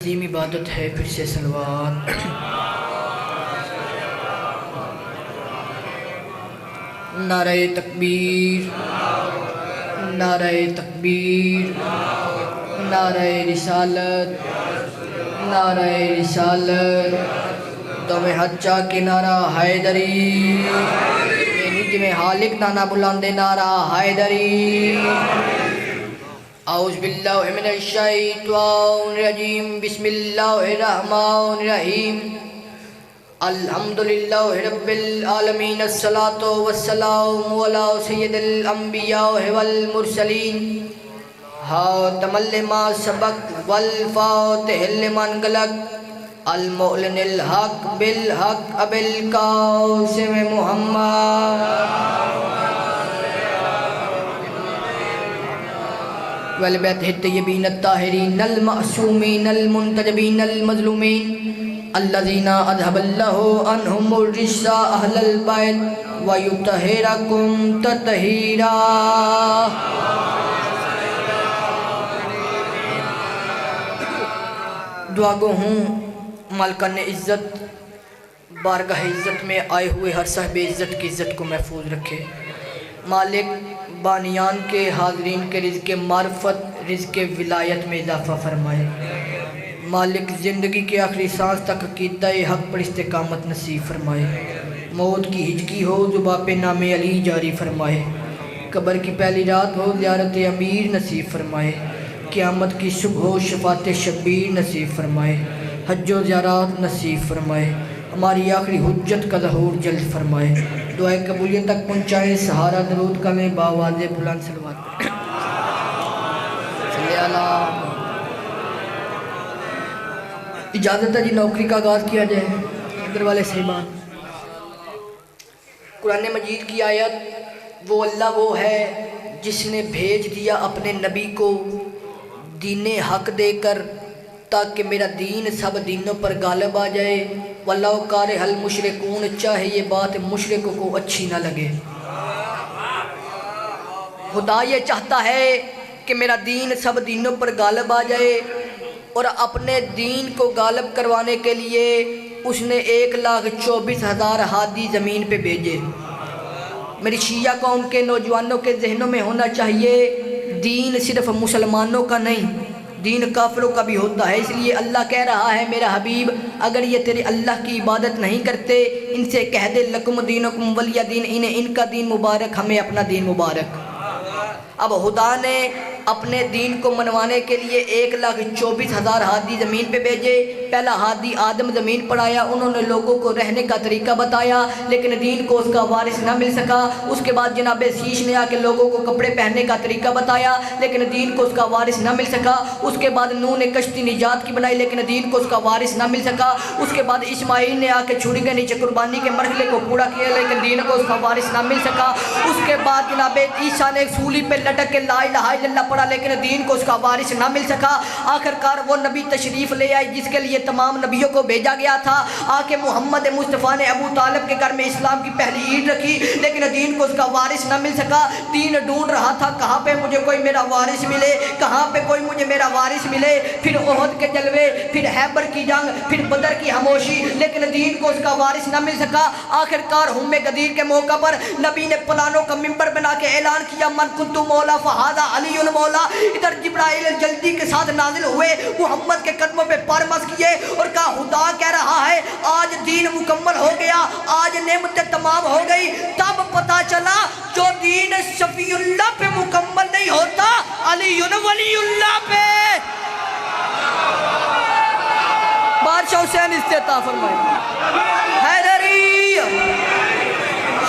عظیم عبادت ہے، پھر سے صلوات۔ نعرہ تکبیر، نعرہ تکبیر، نعرہ رسالت، نعرہ رسالت، دویں ہاتھ چاہ کے نعرہ حیدری، نجم حالق نانا بلاندے نعرہ حیدری۔ اعوذ باللہ من الشیطان الرجیم، بسم اللہ الرحمن الرحیم۔ الحمدللہ رب العالمین، الصلاة والسلام علی سید الانبیاء والمرسلین، حاتم لما سبق والفاتح لمن غلق، المعلن الحق بالحق ابی القاسم محمد والبیت الطیبین الطاہرین المعصومین المنتجبین المظلومین الذین اذهب اللہ عنہم الرجس اہل البیت ویطہرکم تطہیرا۔ دعا گو ہوں مالکان عزت بارگاہ عزت میں آئے ہوئے ہر صاحب عزت کی عزت کو محفوظ رکھے۔ مالک بانیان کے حاضرین کے رزق معرفت، رزق ولایت میں اضافہ فرمائے۔ مالک زندگی کے آخری سانس تک عقیدہ حق پر استقامت نصیب فرمائے۔ موت کی ہجکی ہو زباں پہ نام علی جاری فرمائے۔ قبر کی پہلی رات ہو زیارت امیر نصیب فرمائے۔ قیامت کی صبح ہو شفاعت شبیر نصیب فرمائے۔ حج و زیارات نصیب فرمائے۔ ہماری آخری حجت کا ظہور جلد فرمائے۔ دعائے قبولیت تک پہنچائے، سہارا درود کا میں باواز بلند صلوات صلی اللہ۔ اجازت ہے جی نوکری کا آغاز کیا جائے۔ ادھر والے صاحبان، قرآن مجید کی آیت، وہ اللہ وہ ہے جس نے بھیج دیا اپنے نبی کو دین حق دے کر تاکہ میرا دین سب دینوں پر غالب آ جائے۔ وَلَوْ كَرِهَ الْمُشْرِكُونَ، چاہے یہ بات مشرکوں کو اچھی نہ لگے۔ خدا یہ چاہتا ہے کہ میرا دین سب دینوں پر غالب آ جائے، اور اپنے دین کو غالب کروانے کے لیے اس نے 1,24,000 ہادی زمین پہ بھیجے۔ میری شیعہ قوم کے نوجوانوں کے ذہنوں میں ہونا چاہیے دین صرف مسلمانوں کا نہیں، دین کافروں کا بھی ہوتا ہے۔ اس لیے اللہ کہہ رہا ہے میرا حبیب اگر یہ تیرے اللہ کی عبادت نہیں کرتے ان سے کہہ دے لکم دینکم ولی دین، انہیں ان کا دین مبارک، ہمیں اپنا دین مبارک۔ اب خدا نے اپنے دین کو منوانے کے لیے 1,24,000 ہادی زمین پہ بھیجے۔ پہلا ہادی آدم زمین پر آیا، انہوں نے لوگوں کو رہنے کا طریقہ بتایا لیکن دین کو اس کا وارث نہ مل سکا۔ اس کے بعد جناب شیش نے آ کے لوگوں کو کپڑے پہننے کا طریقہ بتایا لیکن دین کو اس کا وارث نہ مل سکا۔ اس کے بعد نوح نے کشتی نجات کی بنائی لیکن دین کو اس کا وارث نہ مل سکا۔ اس کے بعد اسماعیل نے آ کے چھری کے نیچے قربانی کے مرحلے کو پورا کیا لیکن دین کو اس کا وارث نہ مل سکا۔ اس کے بعد جناب عیسیٰ نے سولی پہ لٹک کے لا الہ الا اللہ پڑھا لیکن دین کو اس کا وارث نہ مل سکا۔ آخر کار وہ نبی تشریف لے آئے جس کے لیے تمام نبیوں کو بھیجا گیا تھا۔ آ کے محمد مصطفیٰ نے ابو طالب کے گھر میں اسلام کی پہلی عید رکھی لیکن دین کو اس کا وارث نہ مل سکا۔ دین ڈھونڈ رہا تھا کہاں پہ مجھے کوئی میرا وارث ملے، کہاں پہ کوئی مجھے میرا وارث ملے۔ پھر احد کے جلوے، پھر خیبر کی جنگ، پھر بدر کی خاموشی لیکن دین کو اس کا وارث نہ مل سکا۔ آخر کار ہم غدیر کے موقع پر نبی نے پلانوں کا منبر بنا کے اعلان کیا من کنت مولا فہذا علی المولا۔ ادھر جبرائیل جلدی کے ساتھ نازل ہوئے، محمد کے قدموں پہ پرمس کیے اور کہا خدا کہہ رہا ہے آج دین مکمل ہو گیا، آج نعمتیں تمام ہو گئی۔ تب پتا چلا جو دین شفیع اللہ پہ مکمل نہیں ہوتا علی ولی اللہ پہ۔ بادشاہ حسین استعطا فرمائے حیدری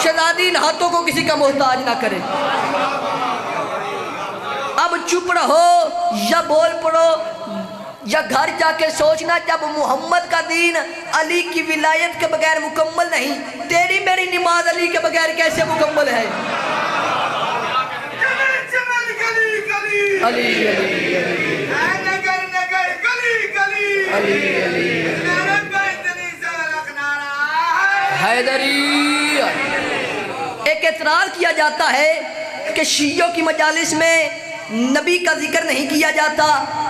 شہزادی ہاتھوں کو کسی کا محتاج نہ کرے۔ اب چپ رہو یا بول پڑو یا گھر جا کے سوچنا جب محمد کا دین علی کی ولایت کے بغیر مکمل نہیں، تیری میری نماز علی کے بغیر کیسے مکمل ہے؟ علی علی علی حیدری۔ ایک اعتراض کیا جاتا ہے کہ شیعوں کی مجالس میں نبی کا ذکر نہیں کیا جاتا،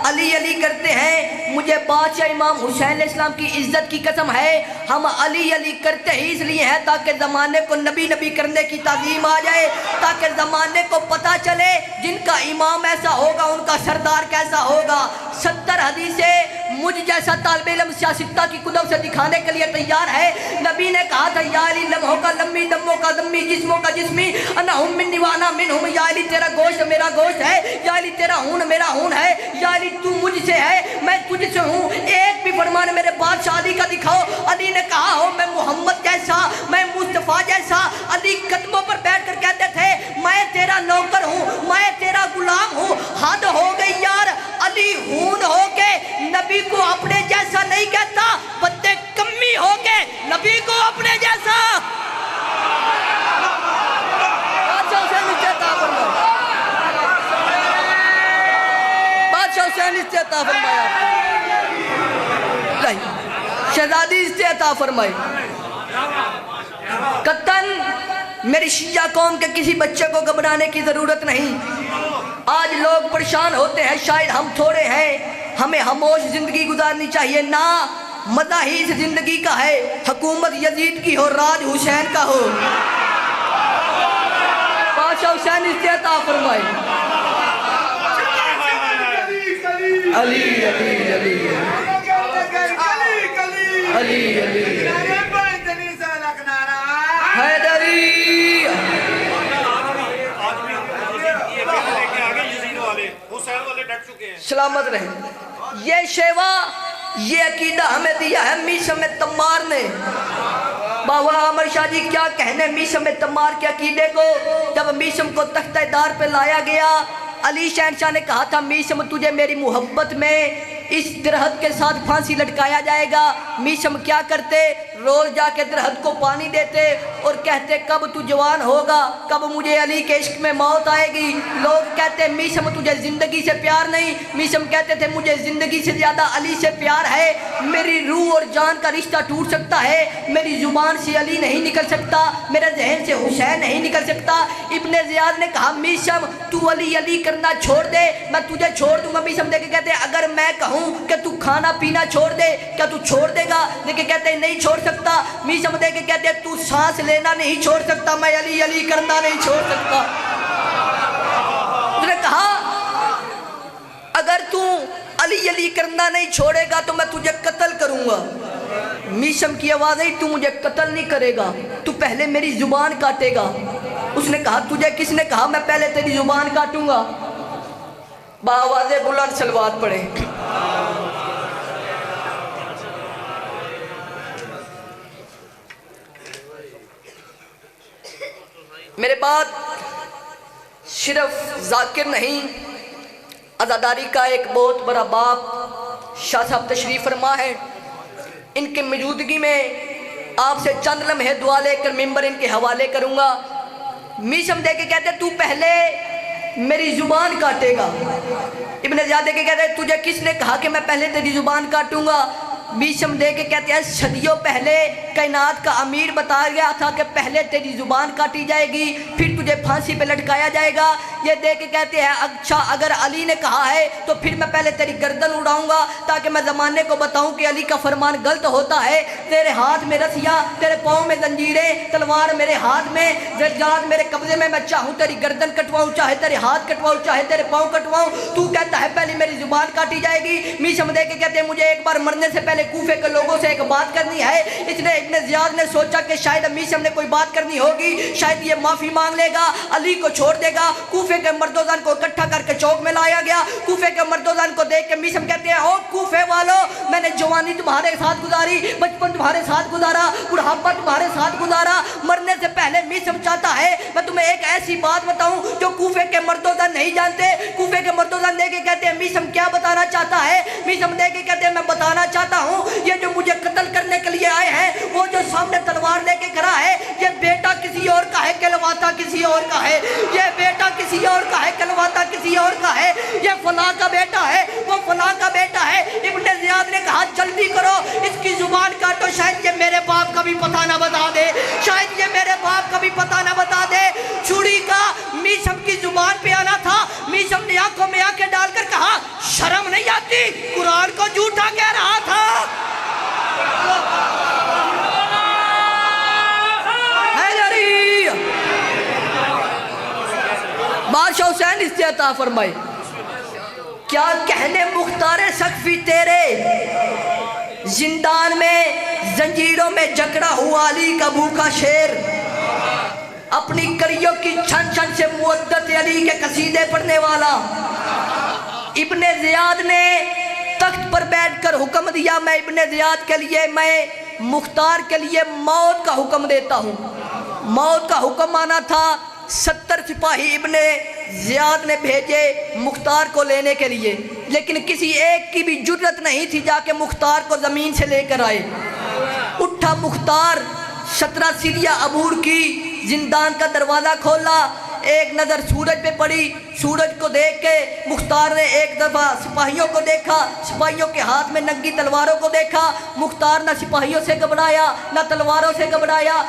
علی علی کرتے ہیں مجھے بادشاہ امام حسین علیہ السلام کی عزت کی قسم ہے، ہم علی علی کرتے ہی اس لیے ہیں تاکہ زمانے کو نبی نبی کرنے کی تعظیم آ جائے، تاکہ زمانے کو پتہ چلے جن کا امام ایسا ہوگا ان کا سردار کیسا ہوگا۔ 70 حدیثیں مجھ جیسا طالب علم سیاستہ کی کتب سے دکھانے کے لیے تیار ہے۔ نبی نے کہا تھا یا علی لمحوں کا لمبی، دموں کا دمی، جسموں کا جسمی، انا ہم منی وانا منہم، یا علی تیرا گوشت میرا گوشت ہے، یا علی تیرا خون میرا خون ہے، یا علی تو مجھ سے ہے میں تجھ سے ہوں، ایک بھی فرمان میرے بادشاہ علی کا دکھاؤ۔ علی نے کہا ہو میں محمد جیسا، میں مصطفیٰ جیسا۔ علی قدموں پر بیٹھ کر کہتے تھے میں تیرا نوکر ہوں، میں تیرا غلام ہوں۔ حد ہو گئی یار، علی خون ہو کے نبی کو اپنے جیسا نہیں کہتا، بندے کمی ہو کے نبی کو اپنے جیسا۔ بادشاہ حسین اس سے عطا فرمایا، شہزادی اس سے عطا فرمائی۔ قطن میری شیعہ قوم کے کسی بچے کو گھبرانے کی ضرورت نہیں۔ آج لوگ پریشان ہوتے ہیں شاید ہم تھوڑے ہیں، ہمیں خاموش زندگی گزارنی چاہیے، نہ مزہ ہی اس زندگی کا ہے، حکومت یزید کی ہو راج حسین کا ہو۔ بادشاہ حسین اس سے عطا فرمائی۔ علی علی علی علی علی حیدری۔ سلامت رہیں۔ یہ شیوا، یہ عقیدہ ہمیں دیا ہے میشم تمار نے۔ بابا عامر شاہ جی کیا کہنے میشم تمار کے عقیدے کو۔ جب میشم کو تختہ دار پہ لایا گیا، علی شہنشاہ نے کہا تھا میشم تجھے میری محبت میں اس درخت کے ساتھ پھانسی لٹکایا جائے گا۔ میشم کیا کرتے؟ روز جا کے درخت کو پانی دیتے اور کہتے کب تو جوان ہوگا، کب مجھے علی کے عشق میں موت آئے گی۔ لوگ کہتے میشم تجھے زندگی سے پیار نہیں، میشم کہتے تھے مجھے زندگی سے زیادہ علی سے پیار ہے۔ میری روح اور جان کا رشتہ ٹوٹ سکتا ہے، میری زبان سے علی نہیں نکل سکتا، میرے ذہن سے حسین نہیں نکل سکتا۔ ابن زیاد نے کہا میشم تو علی علی کرنا چھوڑ دے، میں تجھے چھوڑ دوں گا۔ میشم دے کے کہتے اگر میں کہوں کہ تو کھانا پینا چھوڑ دے کیا تو چھوڑ دے گا؟ لیکن کہتے نہیں چھوڑ سکتا۔ میشم دے کے کہتے تو سانس لینا نہیں چھوڑ سکتا، میں علی علی کرنا نہیں چھوڑ سکتا۔ اس نے کہا اگر تو علی علی کرنا نہیں چھوڑے گا تو میں تجھے قتل کروں گا۔ میشم کی آواز ہے تو مجھے قتل نہیں کرے گا، تو پہلے میری زبان کاٹے گا۔ اس نے کہا تجھے کس نے کہا میں پہلے تیری زبان کاٹوں گا؟ بآواز بلند صلوات پڑھیں۔ میرے بعد صرف ذاکر نہیں، عزاداری کا ایک بہت بڑا باپ شاہ صاحب تشریف فرما ہے۔ ان کی موجودگی میں آپ سے چند لمحے دعا لے کر ممبر ان کے حوالے کروں گا۔ میشم دے کے کہتے تو پہلے میری زبان کاٹے گا۔ ابن زیاد دے کے کہتے تجھے کس نے کہا کہ میں پہلے تیری زبان کاٹوں گا؟ میشم دے کے کہتے ہیں صدیوں پہلے کائنات کا امیر بتا گیا تھا کہ پہلے تیری زبان کاٹی جائے گی پھر تجھے پھانسی پہ لٹکایا جائے گا۔ یہ دے کے کہتے ہیں اچھا اگر علی نے کہا ہے تو پھر میں پہلے تیری گردن اڑاؤں گا تاکہ میں زمانے کو بتاؤں کہ علی کا فرمان غلط ہوتا ہے۔ تیرے ہاتھ میں رسیاں، تیرے پاؤں میں زنجیریں، تلوار میرے ہاتھ میں، زجاج میرے قبضے میں، میں چاہوں تیری گردن کٹواؤں، چاہے تیرے ہاتھ کٹواؤں، چاہے تیرے پاؤں کٹواؤں، تو کہتا ہے پہلے میری زبان کاٹی جائے گی۔ میشم دے کے کہتے ہیں مجھے ایک بار مرنے سے پہلے کوفے کے لوگوں سے ایک بات کرنی ہے۔ اس نے ابن زیاد نے سوچا کہ شاید میشم نے کوئی بات کرنی ہوگی، شاید یہ معافی مانگ لے گا، علی کو چھوڑ دے گا۔ کوفے کے مرد و زن کو اکٹھا کر کے چوک میں لایا گیا۔ کوفے کے مرد و زن کو دیکھ کے میشم کہتے ہیں او کوفے والو، میں نے جوانی تمہارے ساتھ گزاری، بچپن تمہارے ساتھ گزارا، بڑھاپا تمہارے ساتھ گزارا، مرنے سے پہلے میشم چاہتا ہے میں تمہیں ایک ایسی بات بتاؤں جو کوفے کے مرد و زن نہیں جانتے۔ کوفے کے مرد و زن دے کے کہتے ہیں میشم کیا بتانا چاہتا ہے؟ میشم دے کے کہتے ہیں میں بتانا چاہتا ہوں یہ جو مجھے قتل کرنے کے لیے آئے ہیں، وہ جو سامنے تلوار لے کے کھڑا ہے، یہ بیٹا کسی اور کا ہے، کہلواتا کسی اور کا ہے، یہ بیٹا کسی اور کا ہے، کہلواتا کسی اور کا ہے، یہ فلاں کا بیٹا ہے، وہ فلاں کا بیٹا ہے۔ ابن زیاد نے کہا جلدی کرو اس کی زبان کاٹو، شاید یہ میرے باپ کا بھی پتہ نہ بتا دے، شاید یہ میرے باپ کا بھی پتہ نہ بتا دے۔ چھری کا میشم کی زبان پہ آنا تھا۔ میشم نے آنکھوں میں آنکھیں ڈال کر کہا شرم نہیں آتی قرآن کو جھوٹا حسین اس سے عطا فرمائے۔ کیا کہنے مختار سقفی تیرے، زندان میں زنجیروں میں جکڑا ہوا علی کا بھوکا شیر، اپنی کڑیوں کی چھن چھن سے مودت علی کے قصیدے پڑھنے والا۔ ابن زیاد نے تخت پر بیٹھ کر حکم دیا، میں ابن زیاد کے لیے، میں مختار کے لیے موت کا حکم دیتا ہوں۔ موت کا حکم آنا تھا، 70 سپاہی ابن زیاد نے بھیجے مختار کو لینے کے لیے، لیکن کسی ایک کی بھی جرت نہیں تھی جا کے مختار کو زمین سے لے کر آئے۔ اٹھا مختار، 17 سیڑھیاں عبور کی، زندان کا دروازہ کھولا، ایک نظر سورج پہ پڑی، سورج کو دیکھ کے مختار نے ایک دفعہ سپاہیوں کو دیکھا، سپاہیوں کے ہاتھ میں ننگی تلواروں کو دیکھا۔ مختار نہ سپاہیوں سے گھبرایا نہ تلواروں سے گھبرایا۔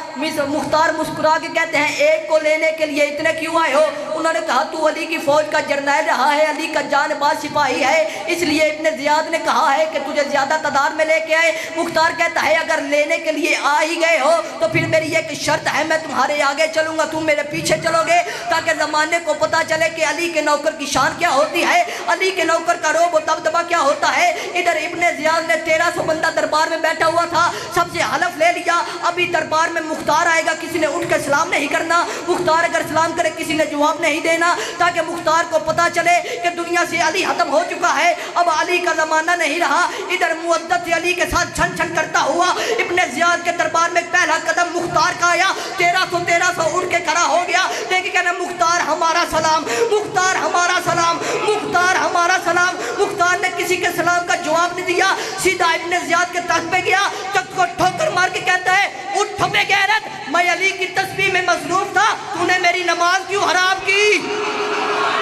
مختار مسکرا کے کہتے ہیں ایک کو لینے کے لیے اتنے کیوں آئے ہو؟ انہوں نے کہا تو علی کی فوج کا جرنیل رہا ہے، علی کا جان باز سپاہی ہے، اس لیے ابن زیاد نے کہا ہے کہ تجھے زیادہ تعداد میں لے کے آئے۔ مختار کہتا ہے اگر لینے کے لیے آ ہی گئے ہو تو پھر میری ایک شرط ہے، میں تمہارے آگے چلوں گا، تم میرے پیچھے چلو گے، تاکہ زمانے کو پتہ چلے کہ علی کے نوکر کی شان کیا ہوتی ہے، علی کے نوکر کا روب و دبدبہ کیا ہوتا ہے۔ ادھر ابن زیاد نے 1300 بندہ دربار میں بیٹھا ہوا تھا، سب سے حلف لے لیا ابھی دربار میں مختار آئے گا، کسی نے اٹھ کے سلام نہیں کرنا، مختار اگر سلام کرے کسی نے جواب نہیں دینا، تاکہ مختار کو پتہ چلے کہ دنیا سے علی ختم ہو چکا ہے، اب علی کا زمانہ نہیں رہا۔ ادھر مودت سے علی کے ساتھ چھن چھن کرتا ہوا ابن زیاد کے دربار میں پہلا قدم مختار کا آیا، 1300 اٹھ کے کھڑا ہو گیا، دیکھ کے مختار ہمارا سلام، مختار ہمارا سلام، مختار ہمارا سلام۔ مختار نے کسی کے سلام کا جواب نہیں دیا، سیدھا ابن زیاد کے تخت پہ گیا، تخت کو ٹھوکر مار کے کہتا ہے اٹھ بے غیرت، میں علی کی تسبیح میں مصروف تھا، تو نے میری نماز کیوں حرام کی؟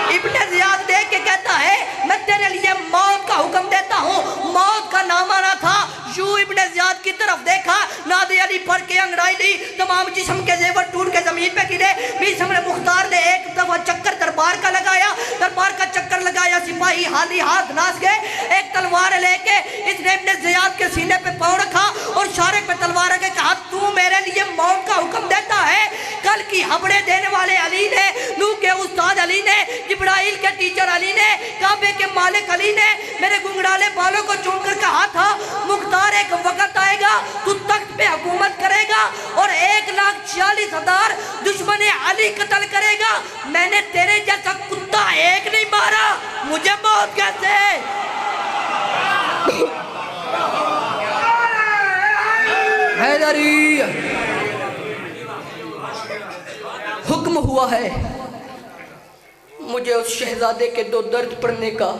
ابن زیاد دیکھ کے کہتا ہے میں تیرے لیے موت کا حکم دیتا ہوں۔ موت کا نام آنا تھا، یوں ابن زیاد کی طرف دیکھا، ناد علی پڑھ کے انگڑائی لی، تمام جسم کے زیور ٹوٹ کے زمین پہ گرے۔ بیچ میں مختار نے ایک دفعہ چکر دربار کا لگایا، دربار کا چکر لگایا، سپاہی حالی ہاتھ ناس گئے، ایک تلوار لے کے اس نے ابن زیاد کے سینے پہ پاؤں رکھا اور شارے پہ تلوار رکھ کے کہا تو میرے لیے موت کا حکم دیتا ہے؟ کل کی ہبڑے دینے والے علی نے، نوح کے استاد علی نے، جبرائیل کے ٹیچر علی نے، کعبے کے مالک علی نے میرے گنگڑالے بالوں کو چوم کر کہا تھا مختار ایک وقت آئے گا تو تخت پہ حکومت کرے گا اور 1,40,000 دشمن علی قتل کرے گا، میں نے تیرے جیسا کتا ایک نہیں مارا، مجھے موت کیسے؟ حیدری حکم ہوا ہے مجھے اس شہزادے کے 2 درد پڑھنے کا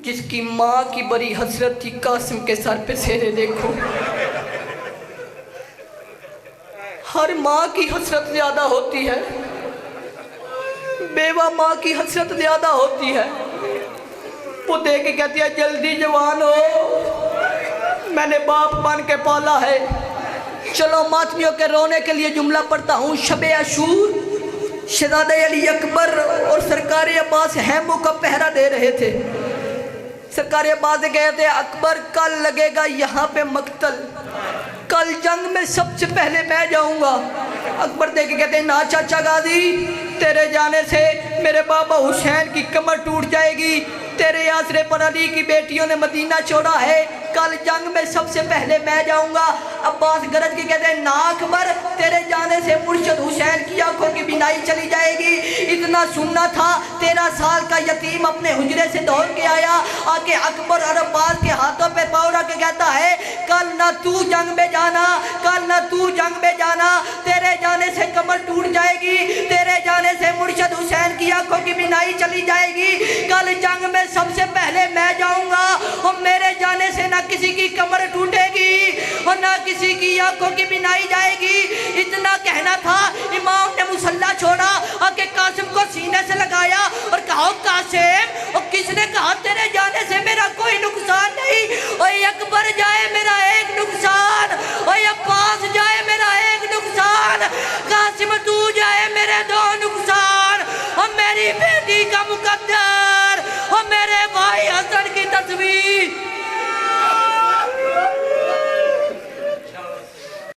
جس کی ماں کی بڑی حسرت تھی قاسم کے سر پہ سیرے دیکھو۔ ہر ماں کی حسرت زیادہ ہوتی ہے، بیوہ ماں کی حسرت زیادہ ہوتی ہے، وہ دیکھ کے کہتی ہے جلدی جوان ہو، میں نے باپ بن کے پالا ہے۔ چلو ماتمیوں کے رونے کے لیے جملہ پڑھتا ہوں۔ شب عاشور شہزادہ علی اکبر اور سرکار عباس خیموں کا پہرا دے رہے تھے۔ سرکار عباس کہتے تھے اکبر کل لگے گا یہاں پہ مقتل، کل جنگ میں سب سے پہلے میں جاؤں گا۔ اکبر دیکھ کے کہتے ہیں نا چاچا غازی، تیرے جانے سے میرے بابا حسین کی کمر ٹوٹ جائے گی، تیرے آسرے پر علی کی بیٹیوں نے مدینہ چھوڑا ہے، کل جنگ میں سب سے پہلے میں جاؤں گا۔ عباس گرج کے کہتے ہیں نا اکبر، تیرے جانے سے مرشد حسین کی آنکھوں کی بینائی چلی جائے گی۔ اتنا سننا تھا، 13 سال کا یتیم اپنے حجرے سے دوڑ کے آیا، آکے اکبر اور عباس کے ہاتھوں پہ پاؤں رکھ کے کہتا ہے کل نہ تو جنگ میں جانا، کل نہ تو جنگ میں جانا، تیرے جانے سے کمر ٹوٹ جائے گی، تیرے جانے سے مرشد حسین کی آنکھوں کی بینائی چلی جائے گی، کل جنگ میں سب سے پہلے میں جاؤں گا اور میرے جانے سے نہ کسی کی کمر ٹوٹے گی اور نہ کسی کی آنکھوں کی بینائی جائے گی۔ اتنا کہنا تھا، امام نے مصلی چھوڑا، آکے قاسم کو سینے سے لگایا اور کہا قاسم، اور کس نے کہا تیرے جانے سے میرا کوئی نقصان نہیں، اوہ اکبر جائے میرا ایک نقصان، اوہ عباس جائے میرا ایک نقصان، قاسم تو جائے میرے 2 نقصان، اور میری بیٹی کا مقدر اور میرے بھائی حسن کی تصویر